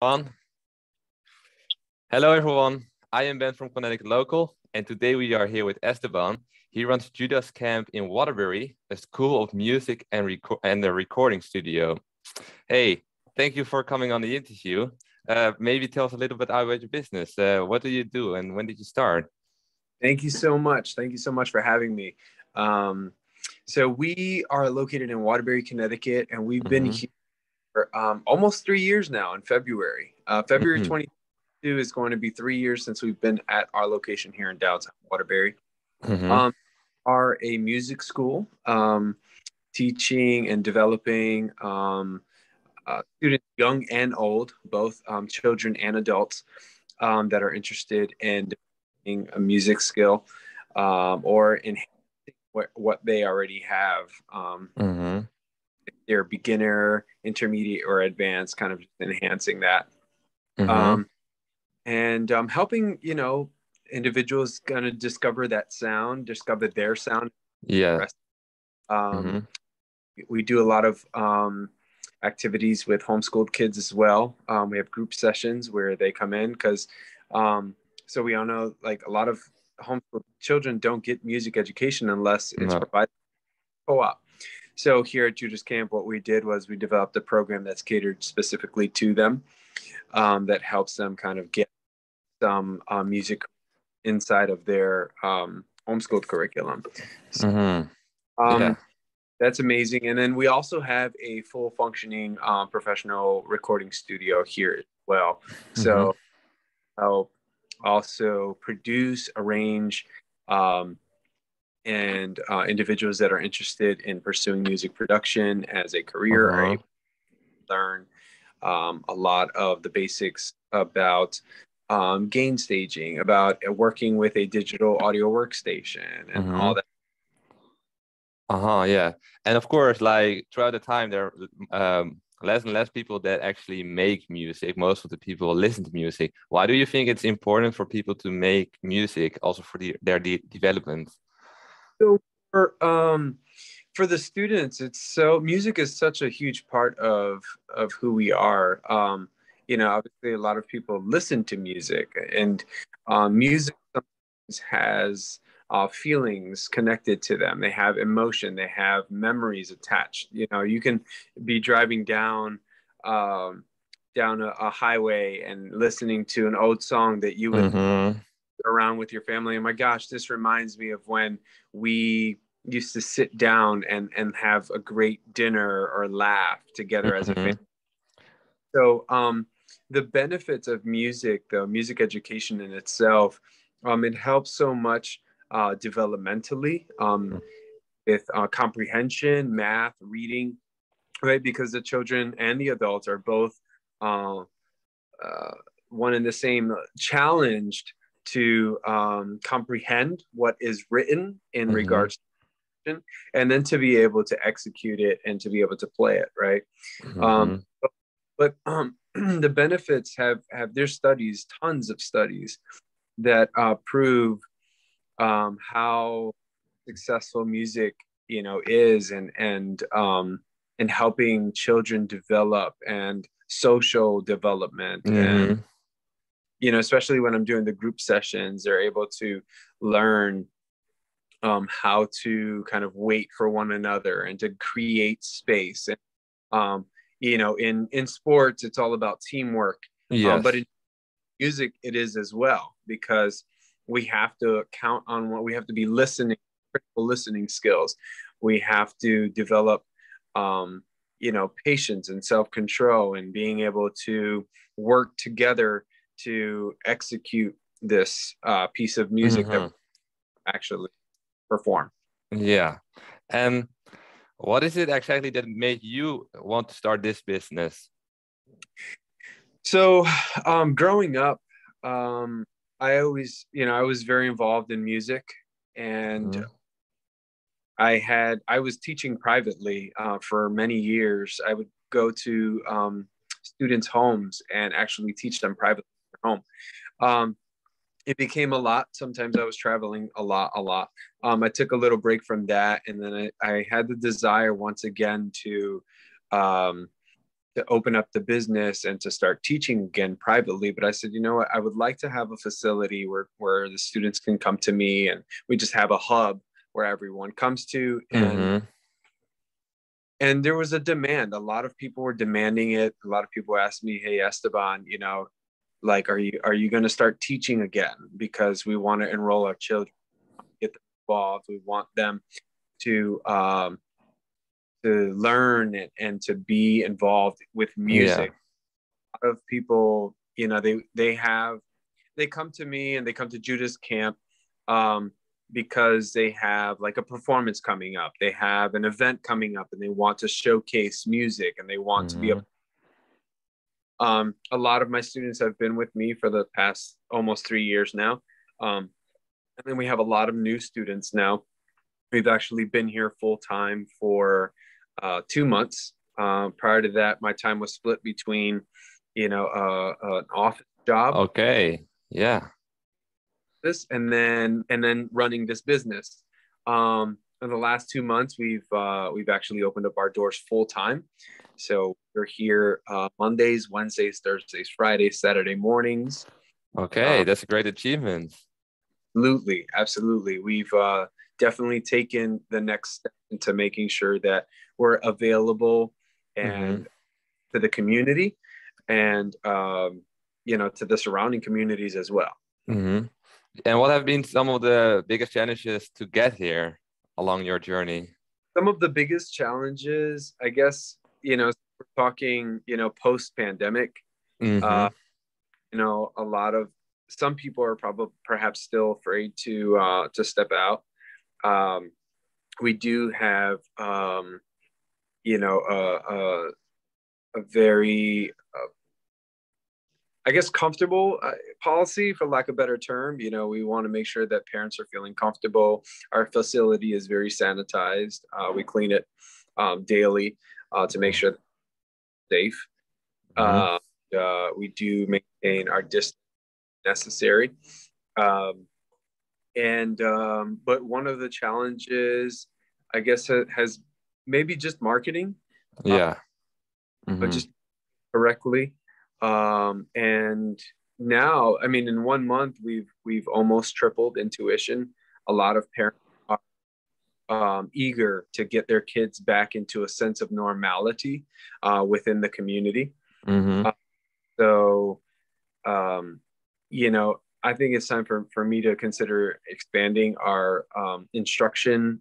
On. Hello, everyone. I am Ben from Connecticut Local, and today we are here with Esteban. He runs Judas Camp in Waterbury, a school of music and a recording studio. Hey, thank you for coming on the interview. Maybe tell us a little bit about your business. What do you do, and when did you start? Thank you so much. Thank you so much for having me. Um, so we are located in Waterbury, Connecticut, and we've been Mm-hmm. here for almost 3 years now in February. February Mm-hmm. 22 is going to be 3 years since we've been at our location here in downtown Waterbury. Mm-hmm. Um, are a music school, teaching and developing students, young and old, both children and adults, that are interested in developing a music skill or enhancing what they already have. Mm-hmm. If they're beginner, intermediate, or advanced, kind of just enhancing that. Mm-hmm. Um, and helping, individuals kind of discover that sound, discover their sound. Yeah. Mm-hmm. Um, we do a lot of activities with homeschooled kids as well. We have group sessions where they come in because, so we all know, like, a lot of homeschooled children don't get music education unless it's No. provided co-op. So here at Judas Camp, what we did was we developed a program that's catered specifically to them, that helps them kind of get some music inside of their homeschooled curriculum. So, Mm-hmm. um, Yeah. that's amazing. And then we also have a full functioning professional recording studio here as well. Mm-hmm. So I'll also produce, arrange, um, and individuals that are interested in pursuing music production as a career are Uh-huh. able to learn a lot of the basics about gain staging, about working with a digital audio workstation, and all Mm-hmm. that. Uh-huh, yeah. And of course, like throughout the time, there are less and less people that actually make music. Most of the people listen to music. Why do you think it's important for people to make music also for their development? So for the students, it's so music is such a huge part of who we are. Obviously, a lot of people listen to music, and music sometimes has feelings connected to them. They have emotion, they have memories attached. You can be driving um, down a highway and listening to an old song that you would Mm-hmm. around with your family. And my gosh, this reminds me of when we used to sit down and have a great dinner or laugh together as a family. Mm-hmm. So the benefits of music, though, music education in itself, it helps so much developmentally, with comprehension, math, reading, right? Because the children and the adults are both uh, uh, one and the same, challenged to comprehend what is written in Mm-hmm. regards to, and then to be able to execute it and to be able to play it, right? um, Mm-hmm. but the benefits have there's studies, tons of studies that prove how successful music is, and in helping children develop and social development, and Mm-hmm. especially when I'm doing the group sessions, they're able to learn how to kind of wait for one another and to create space. And in sports, it's all about teamwork, but Yes. in music, it is as well, because we have to count on what we have to be listening, critical listening skills. We have to develop, patience and self control, and being able to work together to execute this piece of music that we Mm-hmm. actually perform. Yeah. And what is it exactly that made you want to start this business? So, growing up, um, I was very involved in music, and Mm-hmm. I was teaching privately for many years. I would go to students' homes and actually teach them privately at home. Um, it became a lot. Sometimes I was traveling a lot. I took a little break from that, and then I had the desire once again um, to open up the business and to start teaching again privately. But I said, you know what, I would like to have a facility where the students can come to me, and we just have a hub where everyone comes to. And there was a demand. A lot of people were demanding it. A lot of people asked me, hey, Esteban, like, are you going to start teaching again? Because we want to enroll our children, get them involved. We want them to learn and to be involved with music. A lot of people, they come to me, and they come to judahscamp because they have like a performance coming up. They have an event coming up, and they want to showcase music, and they want to be a lot of my students have been with me for the past almost 3 years now. And then we have a lot of new students now. We've actually been here full time for 2 months. Prior to that, my time was split between, an office job. Okay. Yeah. This and then running this business. In the last 2 months, we've actually opened up our doors full time. So we're here Mondays, Wednesdays, Thursdays, Fridays, Saturday mornings. Okay, that's a great achievement. Absolutely. We've definitely taken the next step into making sure that we're available and to the community, and to the surrounding communities as well. And what have been some of the biggest challenges to get here along your journey? Some of the biggest challenges, I guess, we're talking, post-pandemic. Some people are perhaps still afraid to step out. We do have, a very, I guess, comfortable policy, for lack of a better term. We want to make sure that parents are feeling comfortable. Our facility is very sanitized. We clean it daily to make sure that it's safe. We do maintain our distance necessary. But one of the challenges, I guess, has maybe just marketing. But just correctly. And now, I mean, in 1 month, we've almost tripled in tuition. A lot of parents are eager to get their kids back into a sense of normality within the community. I think it's time for me to consider expanding our instructors,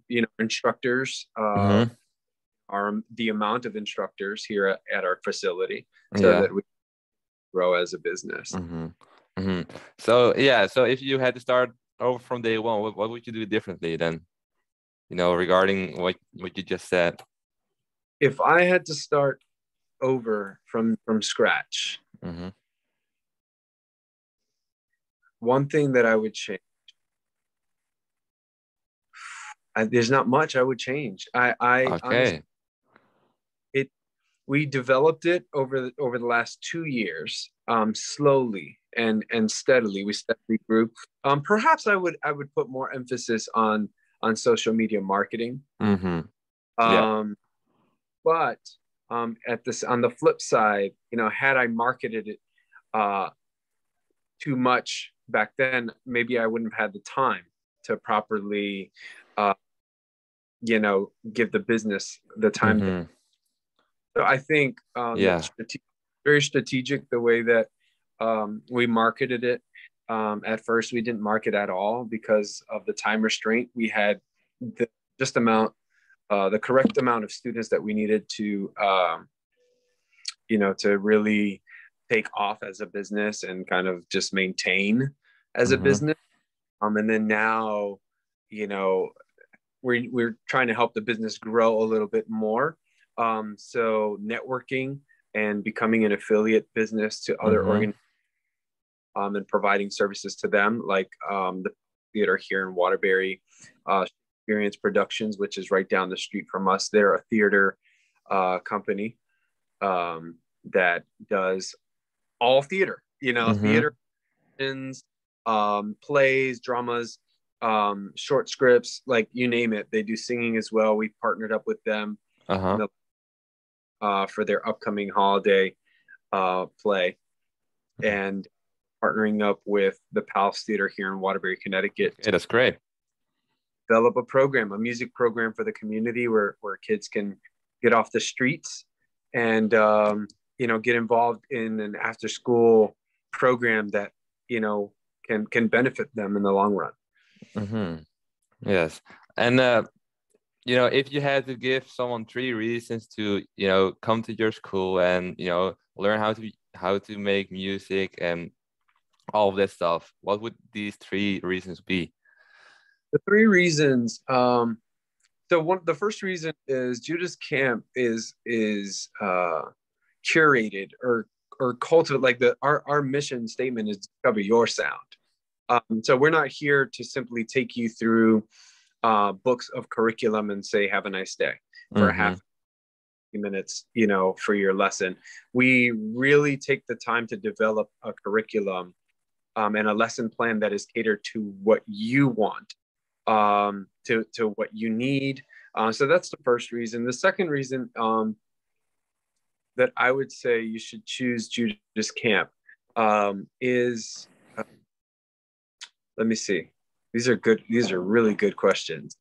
the amount of instructors here at our facility, so that we grow as a business. So if you had to start over from day one, what would you do differently then? Regarding what you just said. If I had to start over from scratch, one thing that I would change. There's not much I would change. Honestly, we developed it over the last 2 years, slowly and steadily. We steadily grew. Perhaps I would put more emphasis on social media marketing. But on the flip side, had I marketed it too much back then, maybe I wouldn't have had the time to properly give the business the time. So I think very strategic the way that we marketed it. At first, we didn't market at all because of the time restraint. We had the correct amount of students that we needed to really take off as a business and kind of just maintain as a business. And then now, we're trying to help the business grow a little bit more. So networking and becoming an affiliate business to other organizations, and providing services to them, like the theater here in Waterbury, Experience Productions, which is right down the street from us. They're a theater company that does all theater, theater, plays, dramas, short scripts, like you name it. They do singing as well. We partnered up with them. for their upcoming holiday play, and partnering up with the Palace Theater here in Waterbury, Connecticut. Okay, that's great. Develop a program, a music program for the community where kids can get off the streets and get involved in an after school program that can benefit them in the long run. Mm-hmm. Yes. And if you had to give someone 3 reasons to, come to your school and, learn how to make music and all of that stuff, what would these 3 reasons be? The 3 reasons. The first reason is Judas Camp is curated or cultivate, like our mission statement is discover your sound. So we're not here to simply take you through books of curriculum and say have a nice day for Mm-hmm. half minutes, for your lesson. We really take the time to develop a curriculum and a lesson plan that is catered to what you want, to what you need. So that's the first reason. The second reason that I would say you should choose Judas Camp is, let me see. These are good. These are really good questions.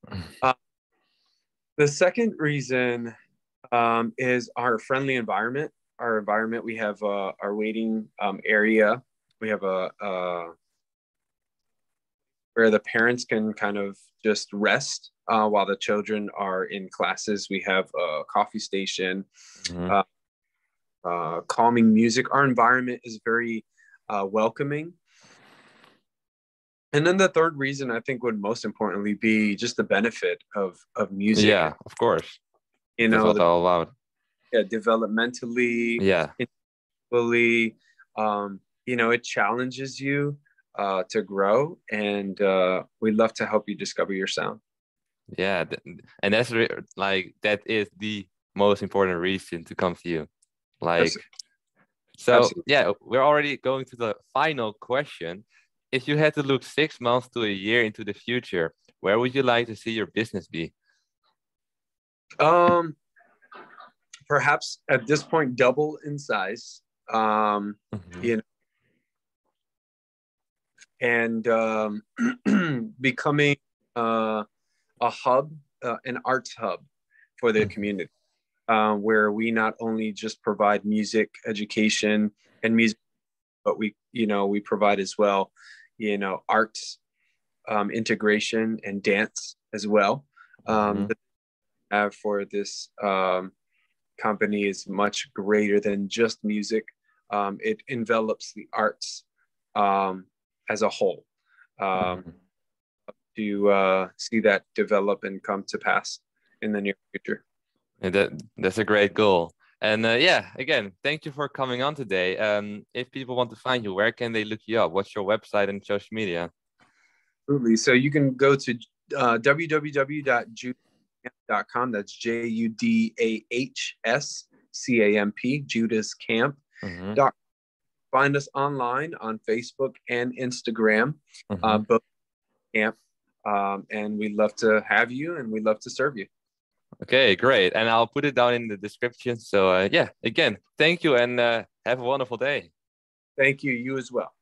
The second reason is our friendly environment. Our environment, we have our waiting area. We have where the parents can kind of just rest while the children are in classes. We have a coffee station, calming music. Our environment is very welcoming. And then the third reason I think would most importantly be just the benefit of music. Yeah, of course. That's what all about. Yeah, developmentally, Yeah. intellectually, it challenges you to grow, and we'd love to help you discover your sound. Yeah, and that's that is the most important reason to come to you. Absolutely. Yeah, we're already going to the final question. If you had to look 6 months to a year into the future, where would you like to see your business be? Perhaps at this point, double in size. And becoming a hub, an arts hub for the community, where we not only just provide music education and music, but we provide as well, arts integration and dance as well. For this company is much greater than just music. It envelops the arts as a whole. To see that develop and come to pass in the near future. And that's a great goal. And again, thank you for coming on today. If people want to find you, where can they look you up? What's your website and social media? Absolutely. So you can go to www.judahscamp.com. That's JUDAHSCAMP, judahscamp.com. Find us online on Facebook and Instagram, both camp. And we'd love to have you, and we'd love to serve you. Okay, great. And I'll put it down in the description. So again, thank you, and have a wonderful day. Thank you. You as well.